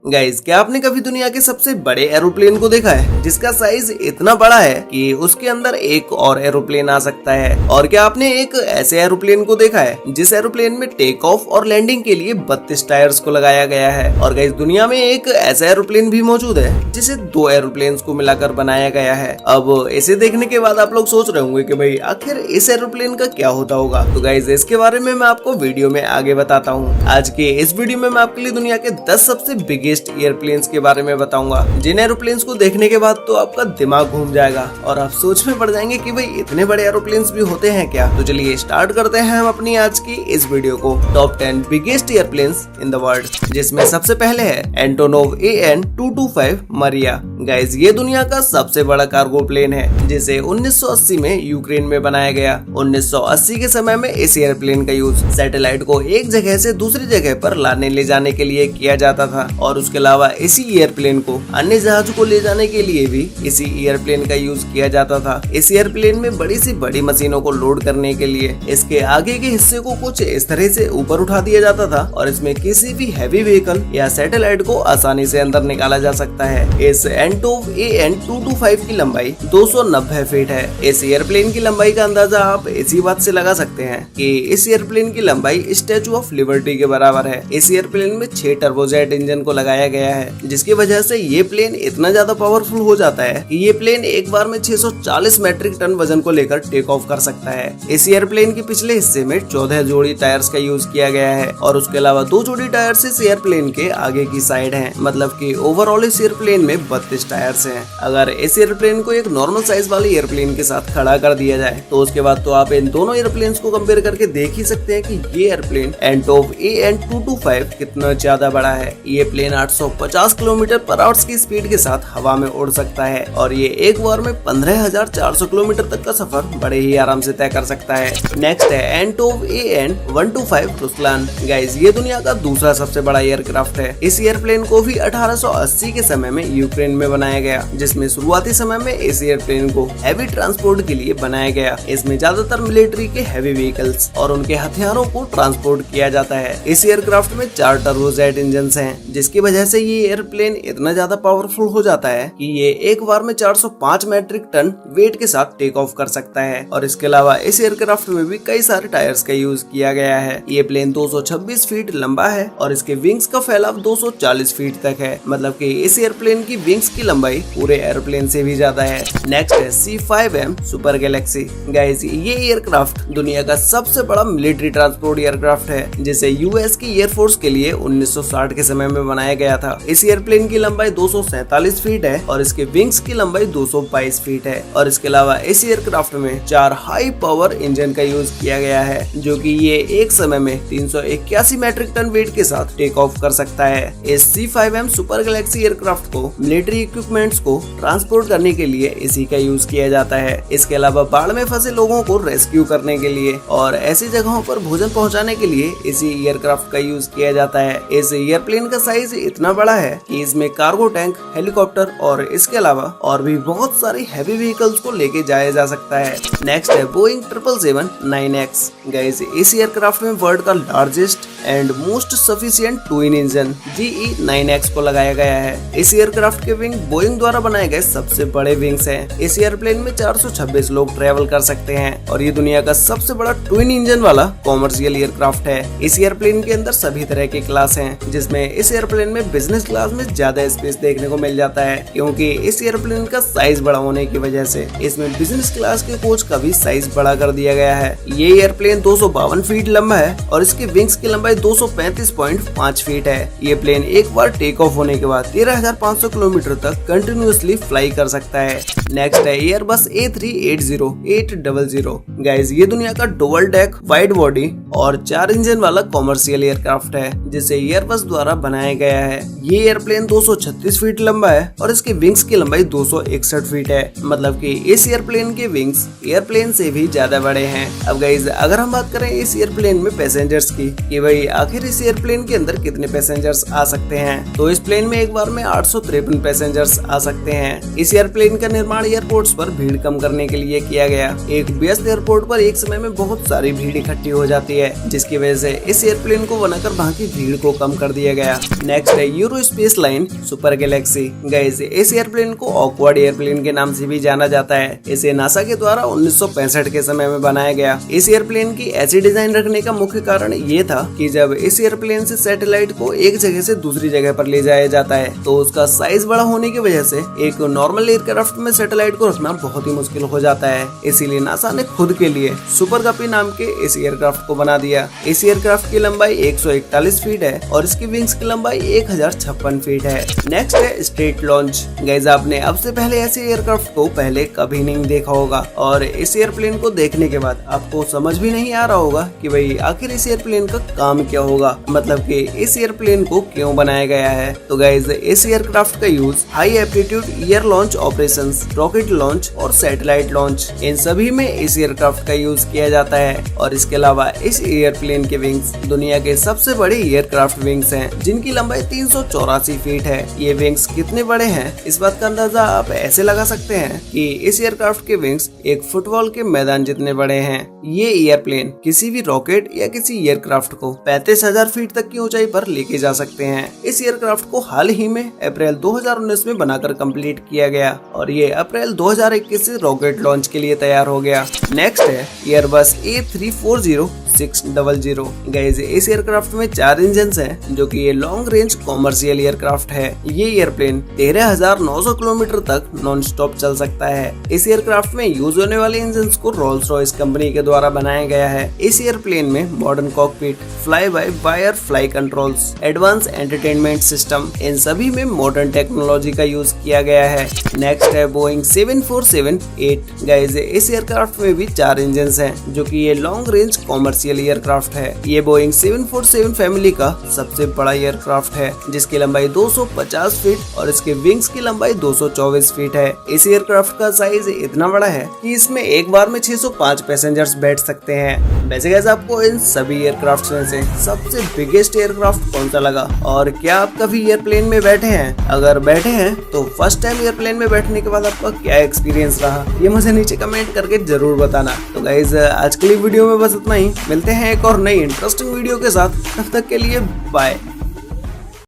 Guys, क्या आपने कभी दुनिया के सबसे बड़े एरोप्लेन को देखा है जिसका साइज इतना बड़ा है कि उसके अंदर एक और एरोप्लेन आ सकता है? और क्या आपने एक ऐसे एरोप्लेन को देखा है जिस एरोप्लेन में टेक ऑफ और लैंडिंग के लिए 32 टायर्स को लगाया गया है? और गाइस, दुनिया में एक ऐसा एरोप्लेन भी मौजूद है जिसे 2 एरोप्लेन को मिलाकर बनाया गया है। अब इसे देखने के बाद आप लोग सोच रहे होंगे कि भाई आखिर इस एरोप्लेन का क्या होता होगा। तो गाइस, इसके बारे में मैं आपको वीडियो में आगे बताता हूँ। आज के इस वीडियो में मैं आपके लिए दुनिया के 10 सबसे बिगेस्ट एयरप्लेन्स के बारे में बताऊंगा, जिन एरोप्लेन्स को देखने के बाद तो आपका दिमाग घूम जाएगा और आप सोच में पड़ जाएंगे कि भाई इतने बड़े एरोप्लेन्स भी होते हैं क्या। तो चलिए स्टार्ट करते हैं हम अपनी आज की इस वीडियो को। Top 10 biggest airplanes in the world, जिसमें सबसे पहले है एंटोनोव AN-225 मरिया। गाइस, ये दुनिया का सबसे बड़ा कार्गो प्लेन है जिसे 1980 में यूक्रेन में बनाया गया। 1980 के समय में इस एयरप्लेन का यूज सैटेलाइट को एक जगह से दूसरी जगह पर लाने ले जाने के लिए किया जाता था, और उसके अलावा इसी एयरप्लेन को अन्य जहाज को ले जाने के लिए भी इसी एयरप्लेन का यूज किया जाता था। इस एयरप्लेन में बड़ी सी बड़ी मशीनों को लोड करने के लिए इसके आगे के हिस्से को कुछ इस तरह से ऊपर उठा दिया जाता था, और इसमें किसी भी हैवी व्हीकल या सैटेलाइट को आसानी से अंदर निकाला जा सकता है। इस एंटोव AN-225 की लंबाई 290 फीट है। इस एयरप्लेन की लंबाई का अंदाजा आप इसी बात से लगा सकते हैं कि इस एयरप्लेन की लंबाई स्टैचू ऑफ लिबर्टी के बराबर है। इस एयरप्लेन में 6 टर्बोजेट इंजन को लगाया गया है, जिसकी वजह से ये प्लेन इतना ज्यादा पावरफुल हो जाता है कि ये प्लेन एक बार में 640 मैट्रिक टन वजन को लेकर टेक ऑफ कर सकता है। इस एयरप्लेन के पिछले हिस्से में 14 जोड़ी टायर्स का यूज किया गया है, और उसके अलावा 2 जोड़ी टायर्स इस एयरप्लेन के आगे की साइड हैं। मतलब कि ओवरऑल इस एयरप्लेन में 32 टायर्स हैं। अगर इस एयरप्लेन को एक नॉर्मल साइज वाले एयरप्लेन के साथ खड़ा कर दिया जाए तो उसके बाद तो आप इन दोनों एयरप्लेन को कंपेयर करके देख ही सकते हैं कि ये एयरप्लेन एंटोव AN-225 कितना ज्यादा बड़ा है। ये प्लेन 850 किलोमीटर पर आवर की स्पीड के साथ हवा में उड़ सकता है, और ये एक बार में 15,400 किलोमीटर तक का सफर बड़े ही आराम से तय कर सकता है। नेक्स्ट है एंटोव AN-125 रुस्लान। गाइस, ये दुनिया का दूसरा सबसे बड़ा एयरक्राफ्ट है। इस एयरप्लेन को भी 1880 के समय में यूक्रेन में बनाया गया, जिसमें शुरुआती समय में इस एयरप्लेन को हैवी ट्रांसपोर्ट के लिए बनाया गया। इसमें ज्यादातर मिलिट्री के हैवी व्हीकल्स और उनके हथियारों को ट्रांसपोर्ट किया जाता है। इस एयरक्राफ्ट में 4 टर्बोजेट इंजन हैं, जिसकी वजह से ये एयरप्लेन इतना ज्यादा पावरफुल हो जाता है कि ये एक बार में 405 मैट्रिक टन वेट के साथ टेक ऑफ कर सकता है। और इसके अलावा इस एयरक्राफ्ट में भी कई सारे टायर्स का यूज किया गया है। ये प्लेन 226 फीट लंबा है, और इसके विंग्स का फैलाव 240 फीट तक है। मतलब कि इस एयरप्लेन की विंग्स की लंबाई पूरे एयरप्लेन से भी ज्यादा है। नेक्स्ट है C5M सुपर गैलेक्सी। गाइस, ये एयरक्राफ्ट दुनिया का सबसे बड़ा मिलिट्री ट्रांसपोर्ट एयरक्राफ्ट है, जिसे यूएस की एयरफोर्स के लिए 1960 के समय में बनाया गया था। इस एयरप्लेन की लंबाई 247 फीट है, और इसके विंग्स की लंबाई 222 फीट है। और इसके अलावा इस एयरक्राफ्ट में 4 हाई पावर इंजन का यूज किया गया है, जो कि ये एक समय में 381 मैट्रिक टन वेट के साथ टेक ऑफ कर सकता है। इस C5M सुपर गैलेक्सी एयरक्राफ्ट को मिलिट्री इक्विपमेंट्स को ट्रांसपोर्ट करने के लिए इसी का यूज किया जाता है। इसके अलावा बाढ़ में फंसे लोगों को रेस्क्यू करने के लिए और ऐसी जगहों पर भोजन पहुंचाने के लिए इसी एयरक्राफ्ट का यूज किया जाता है। इस एयरप्लेन का साइज इतना बड़ा है कि इसमें कार्गो टैंक, हेलीकॉप्टर और इसके अलावा और भी बहुत सारी हैवी व्हीकल्स को लेके जाया जा सकता है। नेक्स्ट है बोइंग 777-9X। गाइस, इस एयरक्राफ्ट में वर्ल्ड का largest and most sufficient twin engine GE9X को लगाया गया है। इस एयरक्राफ्ट के विंग बोइंग द्वारा बनाए गए सबसे बड़े विंग्स हैं। इस एयरप्लेन में 426 लोग ट्रेवल कर सकते हैं, और ये दुनिया का सबसे बड़ा ट्विन इंजन वाला कॉमर्शियल एयरक्राफ्ट है। इस एयरप्लेन के अंदर सभी तरह के क्लास हैं, जिसमें इस एयरप्लेन में बिजनेस क्लास में ज्यादा स्पेस देखने को मिल जाता है, क्योंकि इस एयरप्लेन का साइज बड़ा होने की वजह से इसमें बिजनेस क्लास के कोच का भी साइज बड़ा कर दिया गया है। ये एयरप्लेन 252 फीट लंबा है, और इसके विंग्स की लंबाई 235.5 फीट है। ये प्लेन एक बार टेक ऑफ होने के बाद 13,500 किलोमीटर तक कंटिन्यूअसली फ्लाई कर सकता है। नेक्स्ट है एयरबस A380-800। गाइस, ये दुनिया का डुअल डेक, वाइड बॉडी और 4 इंजन वाला कॉमर्शियल एयरक्राफ्ट है, जिसे एयरबस द्वारा बनाया गया है। ये एयरप्लेन 236 फीट लंबा है, और इसके विंग्स की लंबाई 261 फीट है। मतलब कि इस एयरप्लेन के विंग्स एयरप्लेन से भी ज्यादा बड़े हैं। अब गाइस, अगर हम बात करें इस एयरप्लेन में पैसेंजर्स की कि भाई आखिर इस एयरप्लेन के अंदर कितने पैसेंजर्स आ सकते हैं, तो इस प्लेन में एक बार में 853 पैसेंजर पैसेंजर्स आ सकते हैं। इस एयरप्लेन का निर्माण एयरपोर्ट्स पर भीड़ कम करने के लिए किया गया। एक व्यस्त एयरपोर्ट पर एक समय में बहुत सारी भीड़ इकट्ठी हो जाती है, जिसकी वजह से इस एयरप्लेन को बनाकर वहाँ की भीड़ को कम कर दिया गया। नेक्स्ट है euro space line super Galaxy. Guys, इस एयरप्लेन को ऑकवर्ड एयरप्लेन के नाम से भी जाना जाता है। इसे नासा के द्वारा 1965 के समय में बनाया गया। इस एयरप्लेन की ऐसी डिजाइन रखने का मुख्य कारण ये था कि जब इस एयरप्लेन से सैटेलाइट को एक जगह से दूसरी जगह पर ले जाया जाता है तो उसका साइज बड़ा होने की वजह से एक नॉर्मल एयरक्राफ्ट में सैटेलाइट को रखना बहुत ही मुश्किल हो जाता है। इसीलिए नासा ने खुद के लिए सुपर गपी नाम के इस एयरक्राफ्ट को बना दिया। इस एयरक्राफ्ट की लंबाई 141 फीट है और इसकी विंग्स की लंबाई 1056 फीट है। नेक्स्ट है स्ट्रेट लॉन्च। गाइस, आपने अब से पहले ऐसे एयरक्राफ्ट को पहले कभी नहीं देखा होगा और इस एयरप्लेन को देखने के बाद आपको समझ भी नहीं आ रहा होगा कि भाई आखिर इस एयरप्लेन का काम क्या होगा, मतलब कि इस एयरप्लेन को क्यों बनाया गया है। तो गाइस, इस एयरक्राफ्ट का use high aptitude air launch operations, rocket launch और सैटेलाइट लॉन्च, इन सभी में इस एयरक्राफ्ट का यूज किया जाता है। और इसके अलावा इस एयरप्लेन के विंग्स दुनिया के सबसे बड़े एयरक्राफ्ट विंग्स हैं, जिनकी लंबाई 384 फीट है। ये विंग्स कितने बड़े हैं, इस बात का अंदाजा आप ऐसे लगा सकते हैं कि इस एयरक्राफ्ट के विंग्स एक फुटबॉल के मैदान जितने बड़े हैं। ये एयरप्लेन किसी भी रॉकेट या किसी एयरक्राफ्ट को 35,000 फीट तक की ऊंचाई पर लेके जा सकते हैं। इस एयरक्राफ्ट को हाल ही में अप्रैल 2019 में बनाकर कंप्लीट किया गया और ये अप्रैल 2021 से रॉकेट लॉन्च के लिए तैयार हो गया। नेक्स्ट है एयरबस A340-600। गाइस, इस एयरक्राफ्ट में 4 इंजन हैं, जो कि ये लॉन्ग रेंज कॉमर्शियल एयरक्राफ्ट है। ये एयरप्लेन 13,900 किलोमीटर तक नॉन स्टॉप चल सकता है। इस एयरक्राफ्ट में यूज होने वाले इंजन को रोल्स रॉयस कंपनी के द्वारा बनाया गया है। इस एयरप्लेन में modern cockpit, fly by wire fly controls, advance entertainment system, इन सभी में मॉडर्न टेक्नोलॉजी का यूज किया गया है। नेक्स्ट है बोइंग 747-8। गाइस, इस एयरक्राफ्ट में भी 4 इंजन हैं, जो कि ये लॉन्ग रेंज कॉमर्शियल एयरक्राफ्ट है। ये बोइंग 747 फैमिली का सबसे बड़ा एयरक्राफ्ट है, जिसकी लंबाई 250 फीट और इसके विंग्स की लंबाई 224 फीट है। इस एयरक्राफ्ट का साइज इतना बड़ा है कि इसमें एक बार में 605 पैसेंजर्स बैठ सकते हैं। वैसे गाइस, आपको इन सभी एयरक्राफ्ट में से सबसे बिगेस्ट एयरक्राफ्ट कौन सा लगा और क्या आप कभी एयरप्लेन में बैठे हैं? अगर बैठे हैं तो फर्स्ट टाइम एयरप्लेन में बैठने के बाद आपका क्या एक्सपीरियंस रहा, ये मुझे नीचे कमेंट करके जरूर बताना। तो गाइस, आज के लिए वीडियो में बस इतना ही। मिलते हैं एक और नई इंटरेस्टिंग वीडियो के साथ, तब तक के लिए बाय।